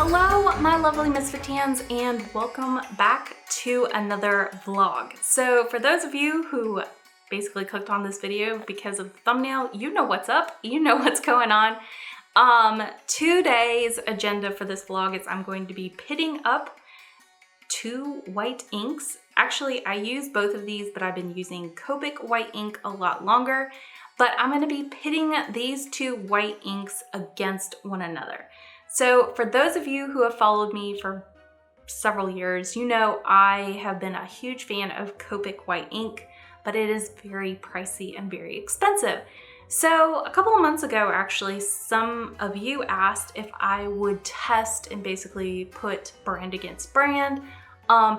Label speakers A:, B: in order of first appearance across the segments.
A: Hello, my lovely Misfitans, and welcome back to another vlog. So for those of you who basically clicked on this video because of the thumbnail, you know what's up, you know what's going on. Today's agenda for this vlog is I'm going to be pitting up two white inks. Actually, I use both of these, but I've been using Copic white ink a lot longer. But I'm going to be pitting these two white inks against one another. So for those of you who have followed me for several years, you know I have been a huge fan of Copic white ink, but it is very pricey and very expensive. So a couple of months ago, actually, some of you asked if I would test and basically put brand against brand,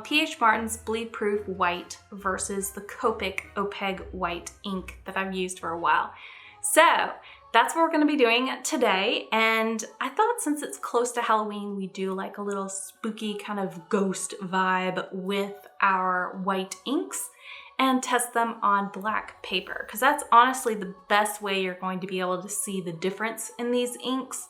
A: PH Martin's Bleed Proof White versus the Copic Opeg white ink that I've used for a while. So that's what we're gonna be doing today. And I thought since it's close to Halloween, we do like a little spooky kind of ghost vibe with our white inks and test them on black paper. Because that's honestly the best way you're going to be able to see the difference in these inks,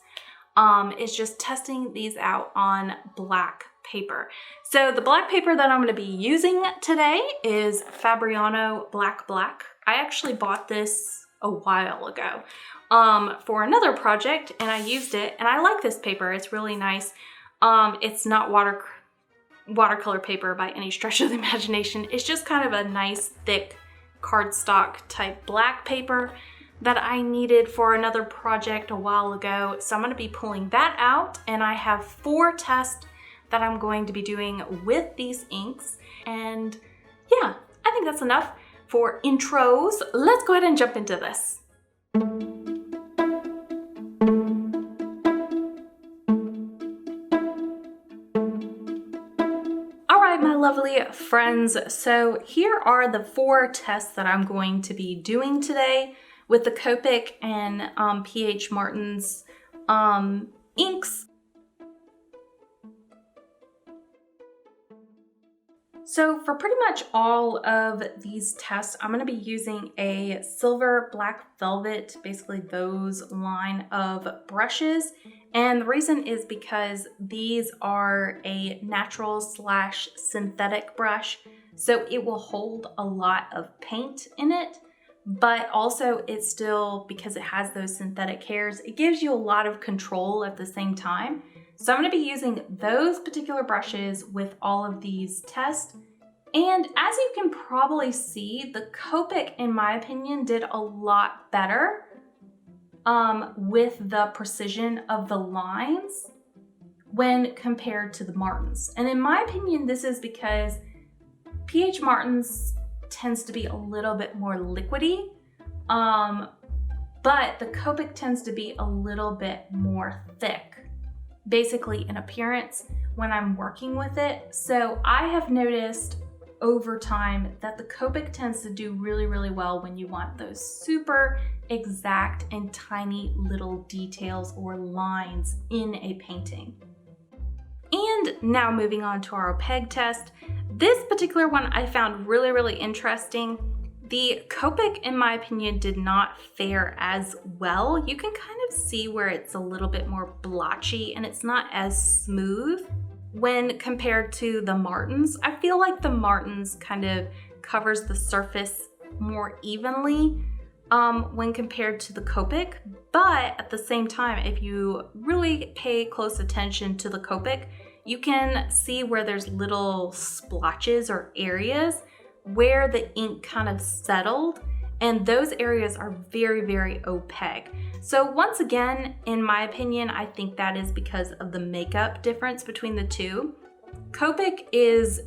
A: is just testing these out on black paper. So the black paper that I'm gonna be using today is Fabriano Black Black. I actually bought this a while ago for another project, and I used it, and I like this paper. It's really nice. It's not watercolor paper by any stretch of the imagination. It's just kind of a nice thick cardstock type black paper that I needed for another project a while ago. So I'm going to be pulling that out, and I have 4 tests that I'm going to be doing with these inks. And yeah, I think that's enough for intros. Let's go ahead and jump into this. My lovely friends, so here are the 4 tests that I'm going to be doing today with the Copic and PH Martin's inks. So for pretty much all of these tests, I'm going to be using a silver black velvet, basically those line of brushes. And the reason is because these are a natural / synthetic brush. So it will hold a lot of paint in it, but also it's still, because it has those synthetic hairs, it gives you a lot of control at the same time. So I'm going to be using those particular brushes with all of these tests. And as you can probably see, the Copic, in my opinion, did a lot better with the precision of the lines when compared to the Martins. And in my opinion, this is because PH Martin's tends to be a little bit more liquidy, but the Copic tends to be a little bit more thick, basically in appearance when I'm working with it. So I have noticed over time that the Copic tends to do really, really well when you want those super exact and tiny little details or lines in a painting. And now moving on to our Opeg test. This particular one I found really, really interesting. The Copic, in my opinion, did not fare as well. You can kind of see where it's a little bit more blotchy and it's not as smooth when compared to the Martins. I feel like the Martins kind of covers the surface more evenly when compared to the Copic. But at the same time, if you really pay close attention to the Copic, you can see where there's little splotches or areas where the ink kind of settled, and those areas are very, very opaque. So once again, in my opinion, I think that is because of the makeup difference between the two. Copic is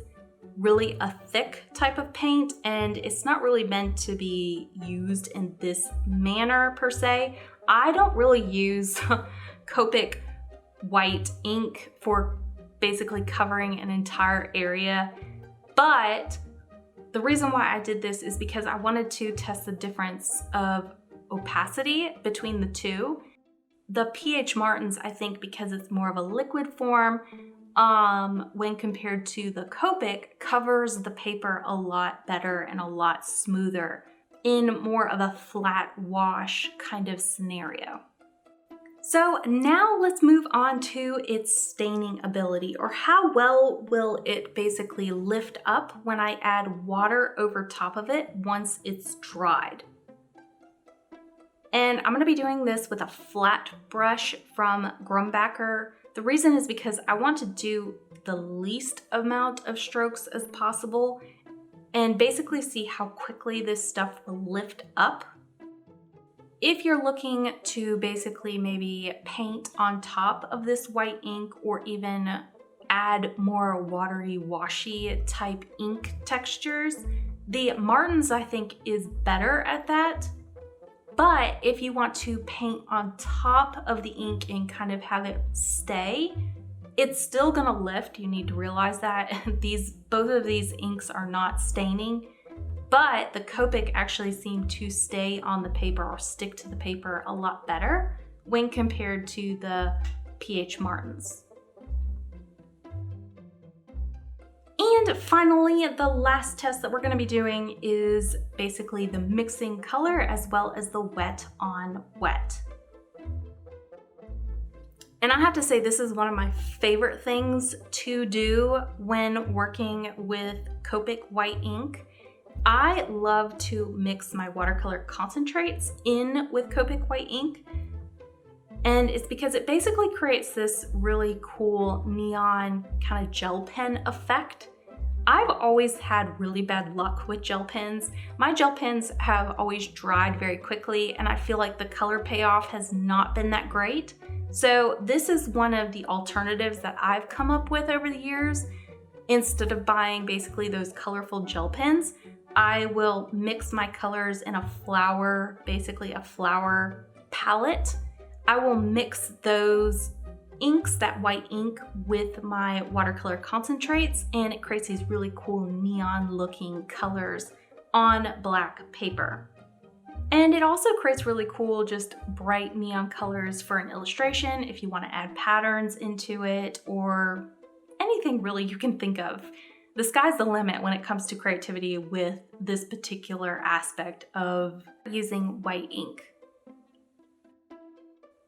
A: really a thick type of paint, and it's not really meant to be used in this manner per se. I don't really use Copic white ink for basically covering an entire area, but the reason why I did this is because I wanted to test the difference of opacity between the two. The PH Martins, I think because it's more of a liquid form, when compared to the Copic, covers the paper a lot better and a lot smoother in more of a flat wash kind of scenario. So now let's move on to its staining ability, or how well will it basically lift up when I add water over top of it once it's dried. And I'm going to be doing this with a flat brush from Grumbacher. The reason is because I want to do the least amount of strokes as possible and basically see how quickly this stuff will lift up. If you're looking to basically maybe paint on top of this white ink or even add more watery, washy type ink textures, the Martins I think is better at that. But if you want to paint on top of the ink and kind of have it stay, it's still gonna lift. You need to realize that both of these inks are not staining. But the Copic actually seemed to stay on the paper or stick to the paper a lot better when compared to the PH Martins. And finally, the last test that we're going to be doing is basically the mixing color as well as the wet on wet. And I have to say, this is one of my favorite things to do when working with Copic white ink. I love to mix my watercolor concentrates in with Copic white ink. And it's because it basically creates this really cool neon kind of gel pen effect. I've always had really bad luck with gel pens. My gel pens have always dried very quickly, and I feel like the color payoff has not been that great. So this is one of the alternatives that I've come up with over the years. Instead of buying basically those colorful gel pens, I will mix my colors in a flower, basically a flower palette. I will mix those inks, that white ink, with my watercolor concentrates, and it creates these really cool neon looking colors on black paper. And it also creates really cool, just bright neon colors for an illustration if you want to add patterns into it or anything really you can think of. The sky's the limit when it comes to creativity with this particular aspect of using white ink.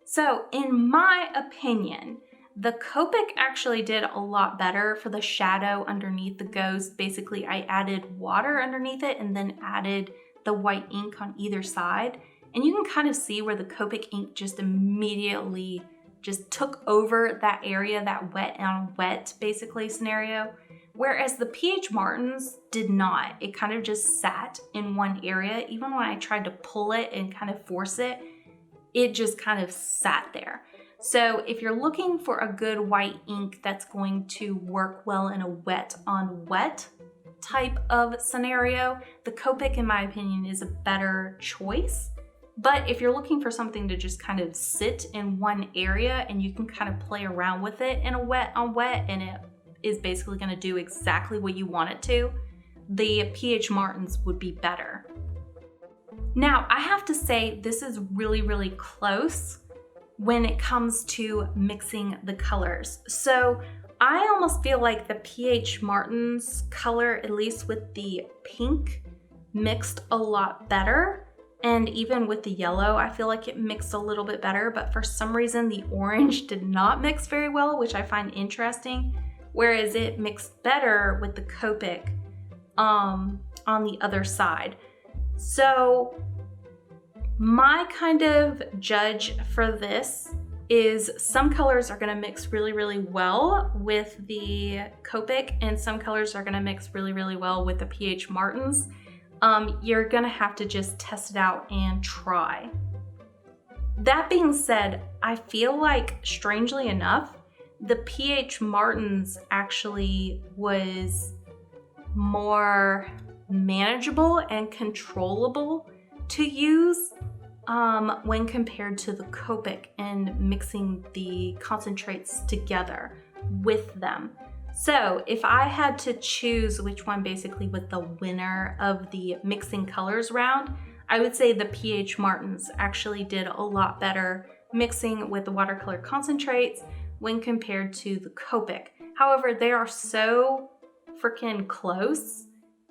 A: So in my opinion, the Copic actually did a lot better for the shadow underneath the ghost. Basically, I added water underneath it and then added the white ink on either side. And you can kind of see where the Copic ink just immediately just took over that area, that wet on wet basically scenario. Whereas the PH Martins did not. It kind of just sat in one area. Even when I tried to pull it and kind of force it, it just kind of sat there. So if you're looking for a good white ink that's going to work well in a wet on wet type of scenario, the Copic, in my opinion, is a better choice. But if you're looking for something to just kind of sit in one area and you can kind of play around with it in a wet on wet and it is basically going to do exactly what you want it to, the PH Martins would be better. Now, I have to say this is really, really close when it comes to mixing the colors. So I almost feel like the PH Martins color, at least with the pink, mixed a lot better. And even with the yellow, I feel like it mixed a little bit better, but for some reason the orange did not mix very well, which I find interesting. Whereas it mixed better with the Copic on the other side. So my kind of judge for this is some colors are going to mix really, really well with the Copic and some colors are going to mix really, really well with the PH Martins. You're going to have to just test it out and try. That being said, I feel like, strangely enough, the PH Martins actually was more manageable and controllable to use when compared to the Copic and mixing the concentrates together with them. So if I had to choose which one basically was the winner of the mixing colors round, I would say the PH Martins actually did a lot better mixing with the watercolor concentrates when compared to the Copic. However, they are so freaking close.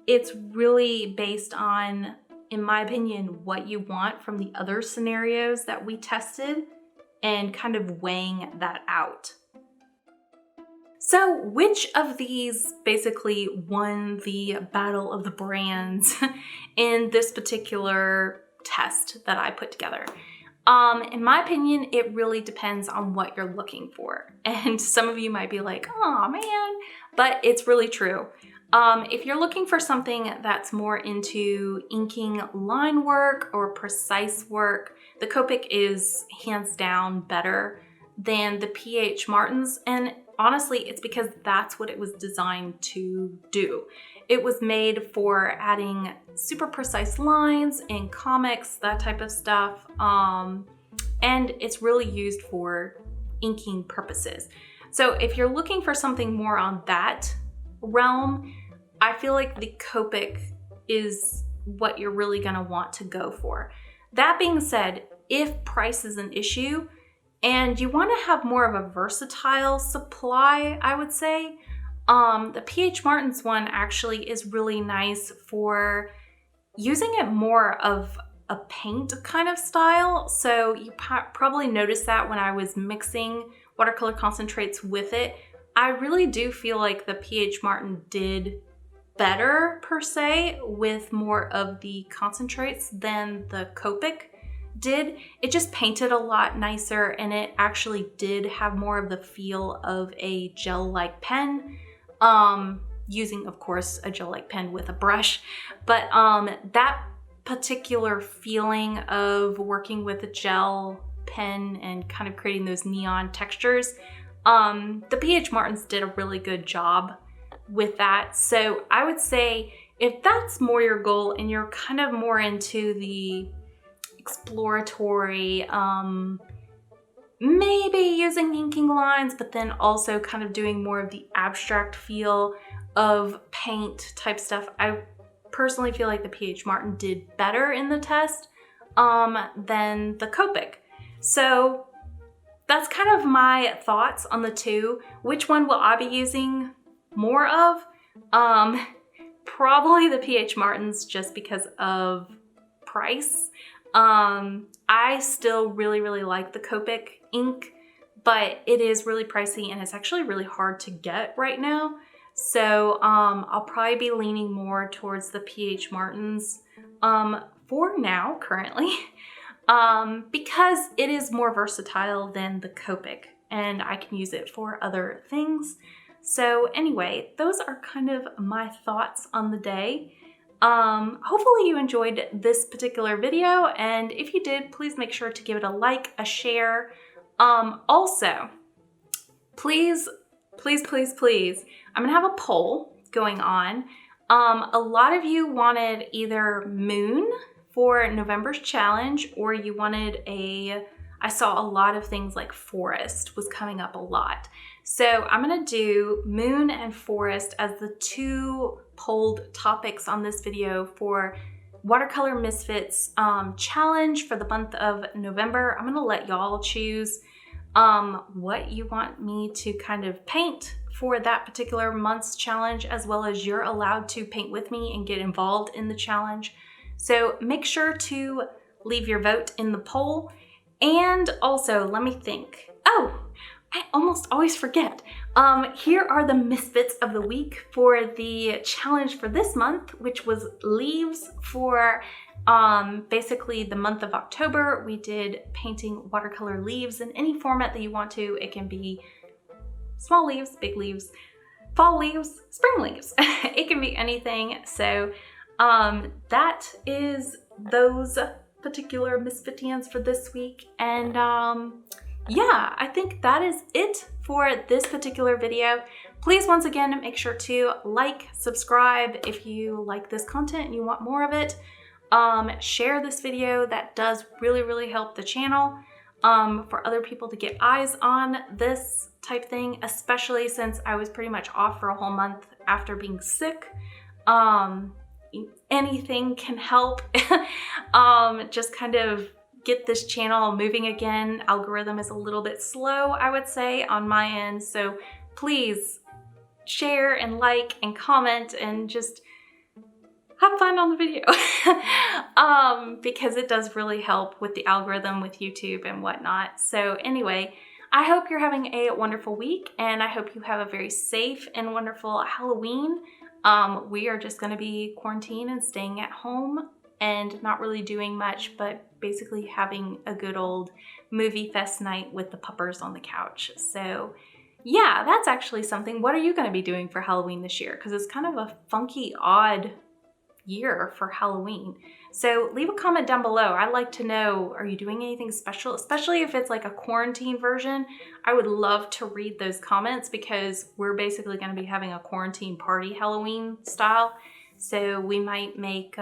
A: It's really based on, in my opinion, what you want from the other scenarios that we tested. and kind of weighing that out. So which of these basically won the battle of the brands in this particular test that I put together? In my opinion, it really depends on what you're looking for. And some of you might be like, oh man, but it's really true. If you're looking for something that's more into inking line work or precise work, the Copic is hands down better than the P.H. Martin's. And honestly, it's because that's what it was designed to do. It was made for adding super precise lines in comics, that type of stuff. And it's really used for inking purposes. So if you're looking for something more on that realm, I feel like the Copic is what you're really gonna want to go for. That being said, if price is an issue and you wanna have more of a versatile supply, I would say, the P.H. Martin's one actually is really nice for using it more of a paint kind of style. So you probably noticed that when I was mixing watercolor concentrates with it. I really do feel like the P.H. Martin did better per se with more of the concentrates than the Copic did. It just painted a lot nicer, and it actually did have more of the feel of a gel-like pen. Using, of course, a gel-like pen with a brush, but that particular feeling of working with a gel pen and kind of creating those neon textures, the P.H. Martin's did a really good job with that. So I would say if that's more your goal and you're kind of more into the exploratory, maybe using inking lines, but then also kind of doing more of the abstract feel of paint type stuff, I personally feel like the P.H. Martin did better in the test than the Copic. So that's kind of my thoughts on the two. Which one will I be using more of? Probably the P.H. Martin's, just because of price. I still really like the Copic ink, but it is really pricey and it's actually really hard to get right now. So I'll probably be leaning more towards the P.H. Martin's for now, currently, because it is more versatile than the Copic and I can use it for other things. So anyway, those are kind of my thoughts on the day. Hopefully you enjoyed this particular video, and if you did, please make sure to give it a like, a share. Also, please, I'm gonna have a poll going on. A lot of you wanted either Moon for November's challenge, or you wanted I saw a lot of things like Forest was coming up a lot. So I'm gonna do Moon and Forest as the two polled topics on this video for Watercolor Misfits challenge for the month of November. I'm gonna let y'all choose what you want me to kind of paint for that particular month's challenge, as well as you're allowed to paint with me and get involved in the challenge. So make sure to leave your vote in the poll. And also, let me think. Oh, I almost always forget. Here are the Misfits of the week for the challenge for this month, which was leaves for basically the month of October. We did painting watercolor leaves in any format that you want to. It can be small leaves, big leaves, fall leaves, spring leaves. It can be anything. So that is those particular Misfitians for this week. And yeah, I think that is it for this particular video. Please, once again, make sure to like, subscribe if you like this content and you want more of it. Share this video. That does really help the channel for other people to get eyes on this type thing, especially since I was pretty much off for a whole month after being sick. Anything can help. Just kind of get this channel moving again. Algorithm is a little bit slow, I would say, on my end. So please share and like and comment and just have fun on the video. Because it does really help with the algorithm with YouTube and whatnot. So anyway, I hope you're having a wonderful week, and I hope you have a very safe and wonderful Halloween. We are just going to be quarantined and staying at home and not really doing much, but basically having a good old movie fest night with the puppers on the couch. So yeah, that's actually something. What are you going to be doing for Halloween this year? Because it's kind of a funky, odd year for Halloween. So leave a comment down below. I'd like to know, are you doing anything special? Especially if it's like a quarantine version. I would love to read those comments because we're basically going to be having a quarantine party Halloween style. So we might make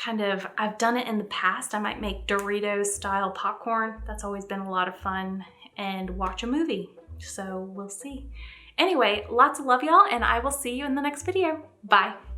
A: I've done it in the past. I might make Doritos style popcorn. That's always been a lot of fun, and watch a movie. So we'll see. Anyway, lots of love, y'all, and I will see you in the next video. Bye.